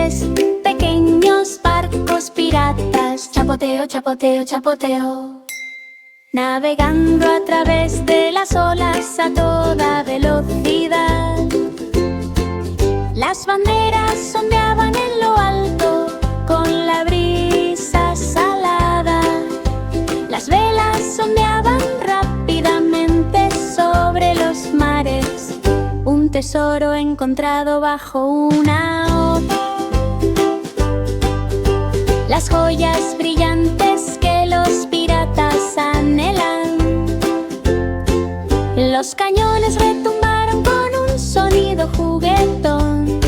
Tres pequeños barcos piratas, chapoteo, chapoteo, chapoteo, navegando a través de las olas a toda velocidad. Las banderas ondeaban en lo alto con la brisa salada. Las velas ondeaban rápidamente sobre los mares. Un tesoro encontrado bajo una hoja. Las joyas brillantes que los piratas anhelan. Los cañones retumbaron con un sonido juguetón.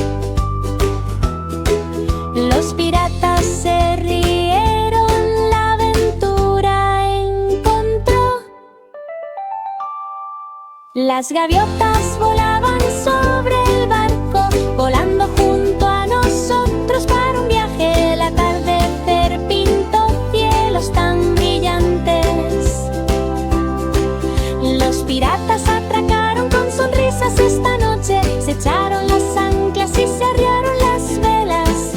Los piratas se rieron, la aventura encontró. Las gaviotas volaban sobre el barco, volando junto a nosotros para un viaje. El atardecer pintó cielos tan brillantes. Los piratas atracaron con sonrisas esta noche. Se echaron las anclas y se arriaron las velas.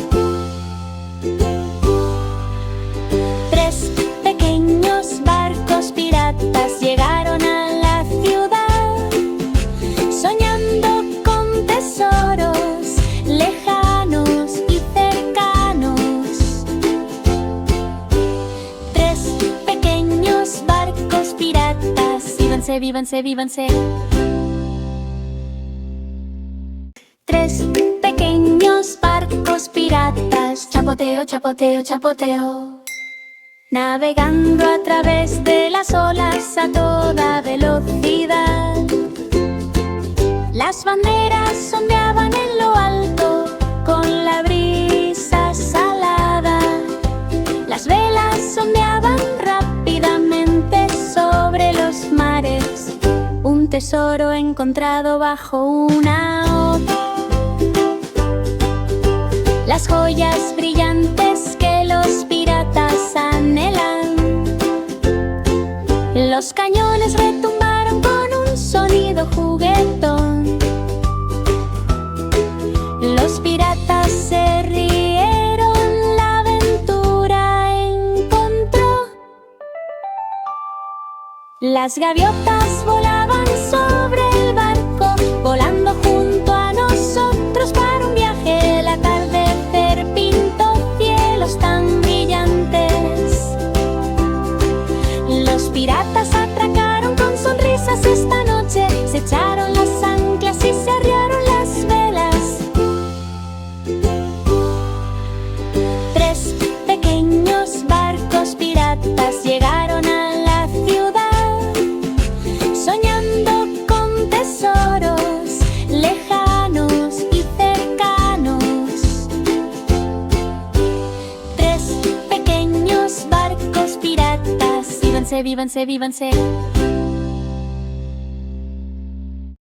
Tres pequeños barcos piratas llegaron a la ciudad, soñando con tesoros lejanos y cercanos. Tres pequeños barcos piratas, vívanse, vívanse, vívanse. Tres pequeños barcos piratas, chapoteo, chapoteo, chapoteo, navegando a través de las olas a toda velocidad. Las banderas ondeaban en lo alto con la brisa salada. Las velas ondeaban rápidamente sobre los mares. Un tesoro encontrado bajo una hoja. Las joyas brillantes que los piratas anhelan. Los cañones retumbaron con un sonido juguetón. Los piratas se rieron, la aventura encontró. Las gaviotas volaban sobre el barco, volando junto a nosotros para un viaje. El atardecer pintó cielos tan brillantes. Los piratas atracaron con sonrisas esta noche. Se echaron las anclas y se arriaron las velas. Tres pequeños barcos piratas llegaron a la ciudad, soñando con tesoros lejanos y cercanos. Tres pequeños barcos piratas, vívanse, vívanse, vívanse.